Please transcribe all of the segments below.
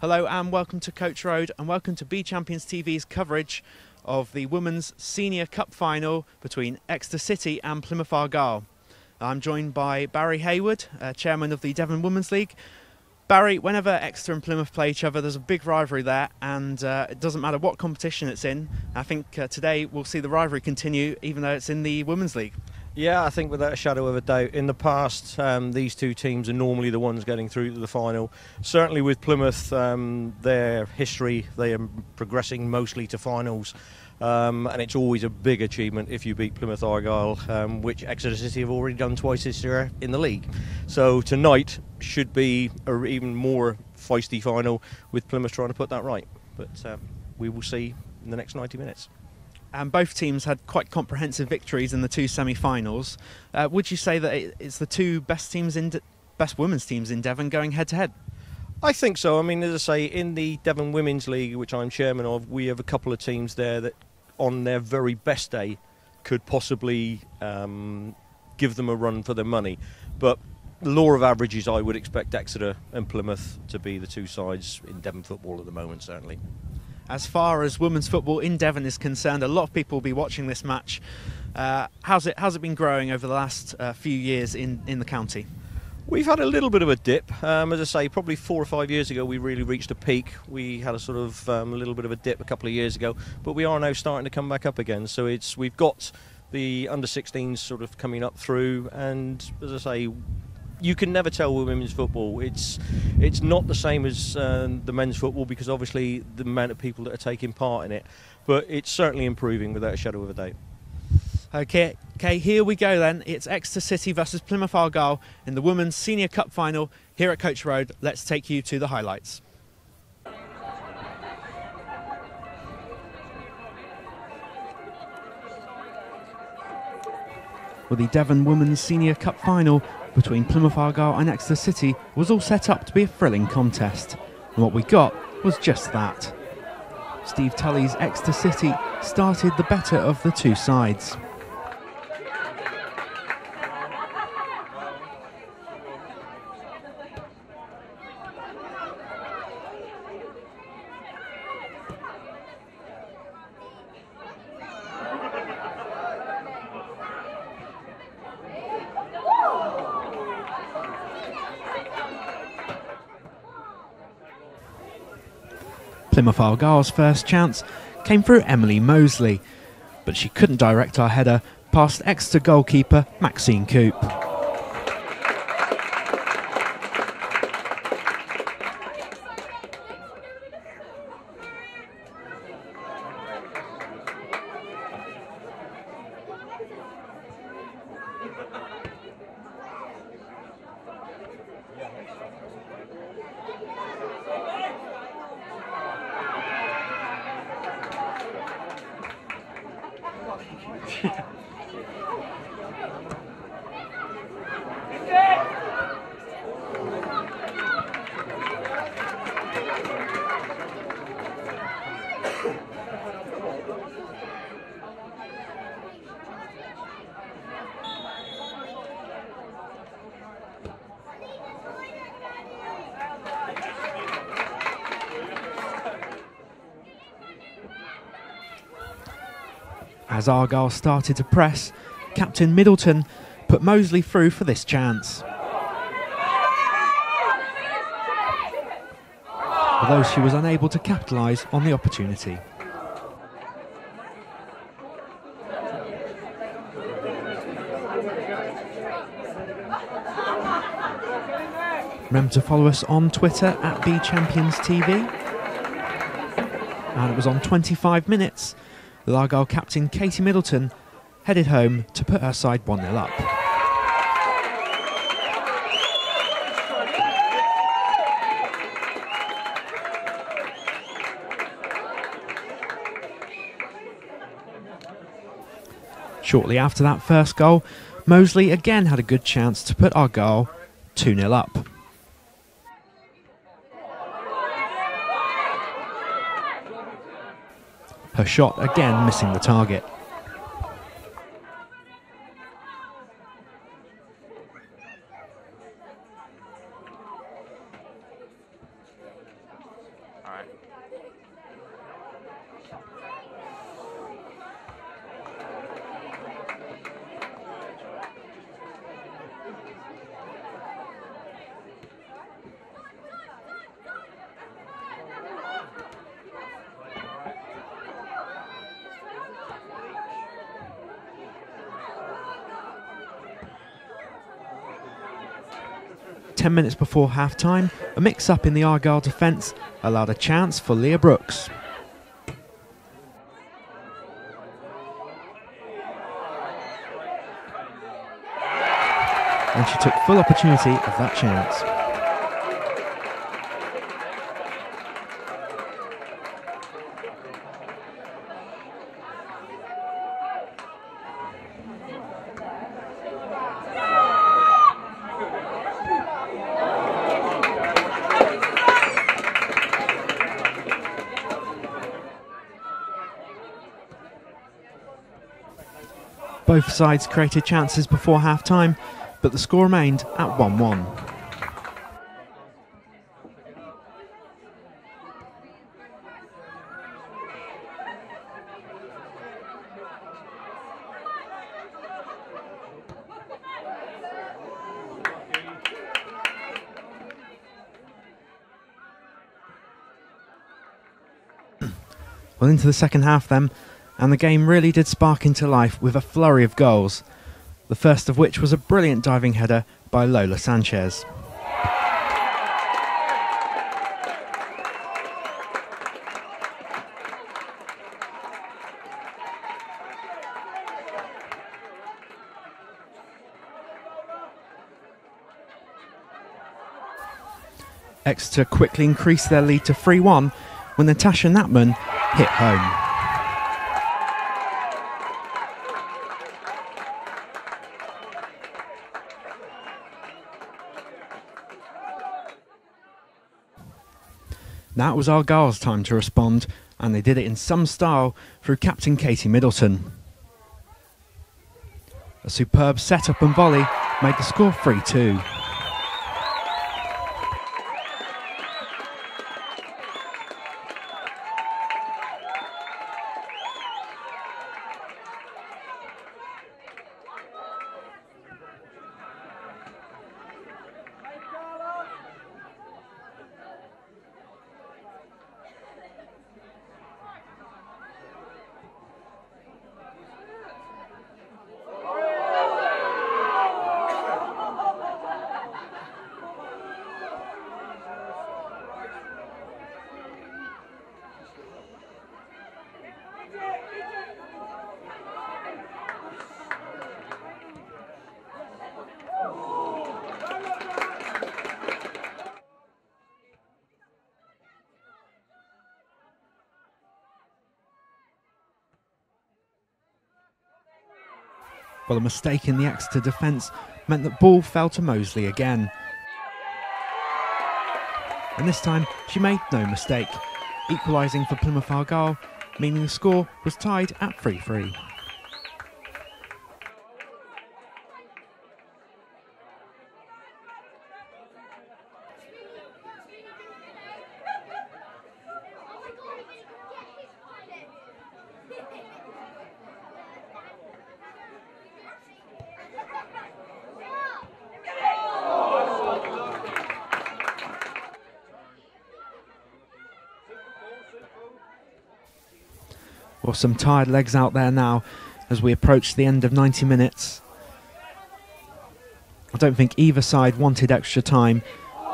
Hello and welcome to Coach Road and welcome to B Champions TV's coverage of the Women's Senior Cup Final between Exeter City and Plymouth Argyle. I'm joined by Barry Hayward, Chairman of the Devon Women's League. Barry, whenever Exeter and Plymouth play each other, there's a big rivalry there, and it doesn't matter what competition it's in. I think today we'll see the rivalry continue, even though it's in the Women's League. Yeah, I think without a shadow of a doubt. In the past, these two teams are normally the ones getting through to the final. Certainly with Plymouth, their history, they are progressing mostly to finals. And it's always a big achievement if you beat Plymouth Argyle, which Exeter City have already done twice this year in the league. So tonight should be an even more feisty final with Plymouth trying to put that right. But we will see in the next 90 minutes. And both teams had quite comprehensive victories in the two semi-finals. Would you say that it's the two best women's teams in Devon going head-to-head? I think so. I mean, as I say, in the Devon Women's League, which I'm chairman of, we have a couple of teams there that on their very best day could possibly give them a run for their money. But the law of averages, I would expect Exeter and Plymouth to be the two sides in Devon football at the moment, certainly. As far as women's football in Devon is concerned, a lot of people will be watching this match. How's it been growing over the last few years in the county? We've had a little bit of a dip. As I say, probably 4 or 5 years ago we really reached a peak. We had a sort of a little bit of a dip a couple of years ago, but we are now starting to come back up again. So we've got the under-16s sort of coming up through, and as I say, you can never tell with women's football. It's not the same as the men's football because obviously the amount of people that are taking part in it, but it's certainly improving without a shadow of a doubt. Okay, here we go then. It's Exeter City versus Plymouth Argyle in the Women's Senior Cup Final here at Coach Road. Let's take you to the highlights. Well, the Devon Women's Senior Cup Final between Plymouth Argyle and Exeter City was all set up to be a thrilling contest. And what we got was just that. Steve Tully's Exeter City started the better of the two sides. Plymouth Argyle's first chance came through Emily Mosley, but she couldn't direct our header past Exeter goalkeeper Maxine Coop. As Argyle started to press, Captain Middleton put Mosley through for this chance. Although she was unable to capitalise on the opportunity. Remember to follow us on Twitter at BChampionsTV. And it was on 25 minutes. The Argyle captain Katie Middleton headed home to put her side 1-0 up. Shortly after that first goal, Mosley again had a good chance to put Argyle 2-0 up. Her shot again missing the target. Ten minutes before half-time, a mix-up in the Argyle defence allowed a chance for Leah Brooks. And she took full opportunity of that chance. Both sides created chances before half-time, but the score remained at 1-1. Well, into the second half then, and the game really did spark into life with a flurry of goals, the first of which was a brilliant diving header by Lola Sanchez. Exeter quickly increased their lead to 3-1 when Natasha Knapman hit home. Now it was Argyle's time to respond, and they did it in some style through captain Katie Middleton. A superb set-up and volley made the score 3-2. Well, a mistake in the Exeter defence meant that ball fell to Mosley again. And this time she made no mistake, equalising for Plymouth Argyle, meaning the score was tied at 3-3. Well, some tired legs out there now as we approach the end of 90 minutes. I don't think either side wanted extra time,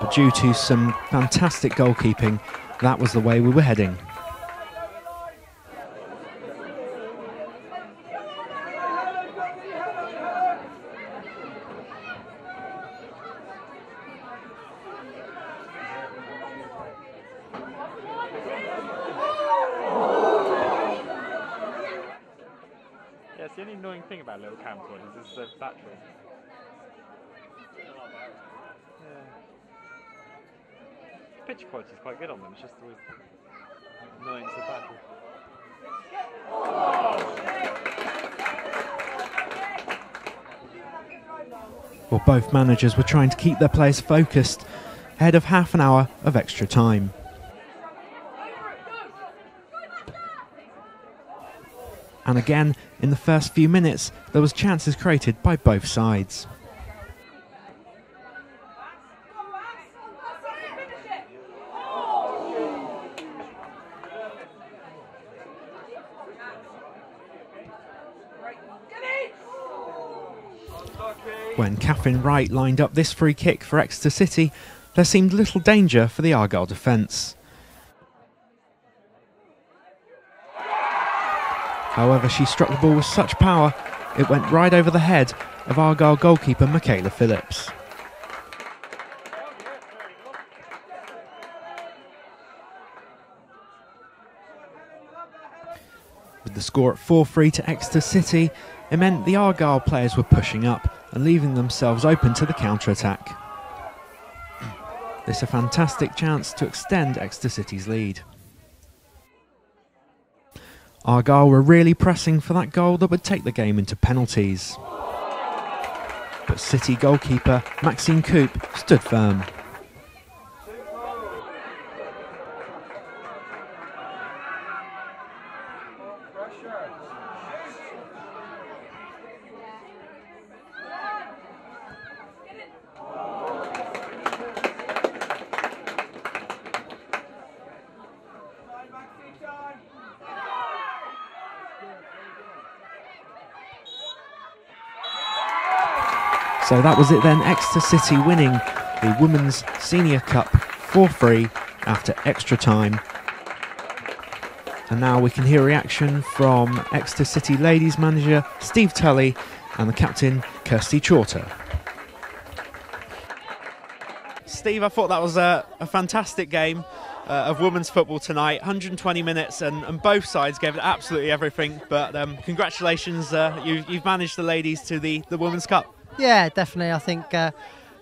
but due to some fantastic goalkeeping, that was the way we were heading. The only annoying thing about little camcorder is the battery. Yeah. Picture quality is quite good on them, it's just always annoying to the battery. Well, both managers were trying to keep their players focused ahead of half an hour of extra time. And again, in the first few minutes, there was chances created by both sides. When Catherine Wright lined up this free kick for Exeter City, there seemed little danger for the Argyle defence. However, she struck the ball with such power, it went right over the head of Argyle goalkeeper Michaela Phillips. With the score at 4-3 to Exeter City, it meant the Argyle players were pushing up and leaving themselves open to the counter-attack. This a fantastic chance to extend Exeter City's lead. Argyle were really pressing for that goal that would take the game into penalties. But City goalkeeper Maxine Coop stood firm. So that was it then, Exeter City winning the Women's Senior Cup 4-3 after extra time. And now we can hear reaction from Exeter City ladies manager Steve Tully and the captain Kirsty Chorter. Steve, I thought that was a fantastic game of women's football tonight. 120 minutes and both sides gave it absolutely everything. But congratulations, you've managed the ladies to the Women's Cup. Yeah, definitely. I think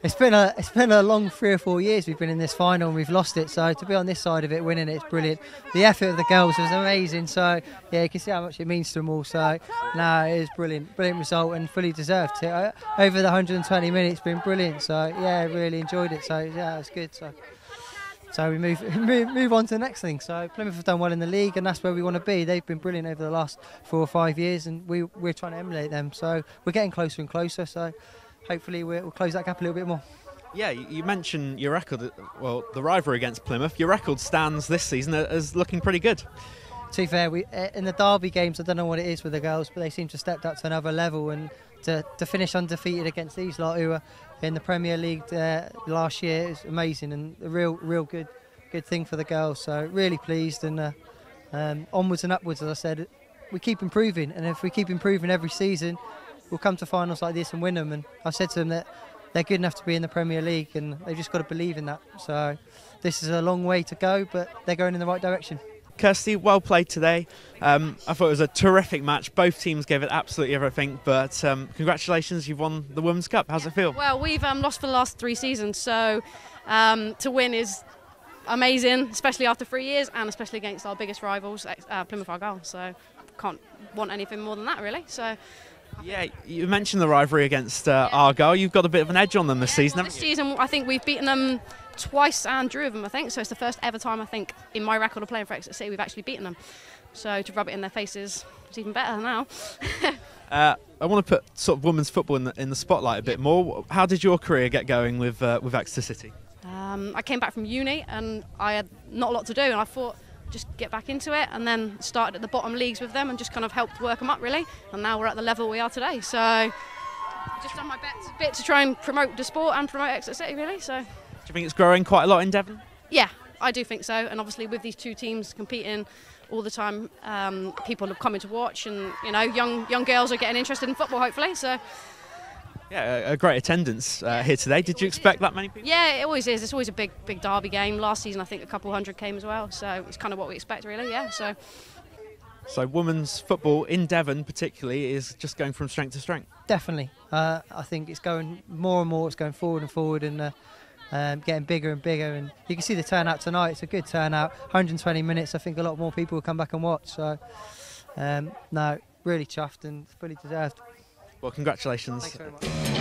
it's been a long 3 or 4 years we've been in this final and we've lost it. So to be on this side of it, winning it's brilliant. The effort of the girls was amazing. So yeah, you can see how much it means to them all. So no, it is brilliant result and fully deserved it. Over the 120 minutes, it's been brilliant. So yeah, really enjoyed it. So yeah, it's good. So we move on to the next thing. So Plymouth have done well in the league, and that's where we want to be. They've been brilliant over the last 4 or 5 years, and we're trying to emulate them. So we're getting closer and closer. So hopefully we'll close that gap a little bit more. Yeah, you mentioned your record. Well, the rivalry against Plymouth. Your record stands this season as looking pretty good. To be fair, in the derby games, I don't know what it is with the girls, but they seem to have stepped up to another level, and to finish undefeated against these lot who were in the Premier League last year is amazing and a real good thing for the girls. So really pleased, and onwards and upwards, as I said, we keep improving, and if we keep improving every season, we'll come to finals like this and win them. And I said to them that they're good enough to be in the Premier League, and they've just got to believe in that. So this is a long way to go, but they're going in the right direction. Kirsty, well played today. I thought it was a terrific match. Both teams gave it absolutely everything, but congratulations, you've won the Women's Cup. How's it feel? Well, we've lost for the last 3 seasons, so to win is amazing, especially after 3 years and especially against our biggest rivals, Plymouth Argyle. So can't want anything more than that, really. So yeah, you mentioned the rivalry against Argyle. You've got a bit of an edge on them this season, haven't you? This season, I think we've beaten them twice and drew with them, I think. So it's the first ever time, I think, in my record of playing for Exeter City, we've actually beaten them. So to rub it in their faces, it's even better now. I want to put sort of women's football in the spotlight a bit more. How did your career get going with Exeter City? I came back from uni and I had not a lot to do, and I thought just get back into it, and then started at the bottom leagues with them and just kind of helped work them up, really. And now we're at the level we are today. So just done my bit to try and promote the sport and promote Exeter City, really. So. Do you think it's growing quite a lot in Devon? Yeah, I do think so. And obviously with these two teams competing all the time, people are coming to watch, and young girls are getting interested in football, hopefully. So yeah, a great attendance here today. Did you expect that many people? Yeah, it always is. It's always a big derby game. Last season I think a couple hundred came as well, so it's kind of what we expect, really. Yeah. So women's football in Devon particularly is just going from strength to strength. Definitely. I think it's going more and more. It's going forward and forward, and getting bigger and bigger, and you can see the turnout tonight. It's a good turnout. 120 minutes. I think a lot more people will come back and watch. So no, really chuffed and fully deserved. Well, congratulations. Thanks very much.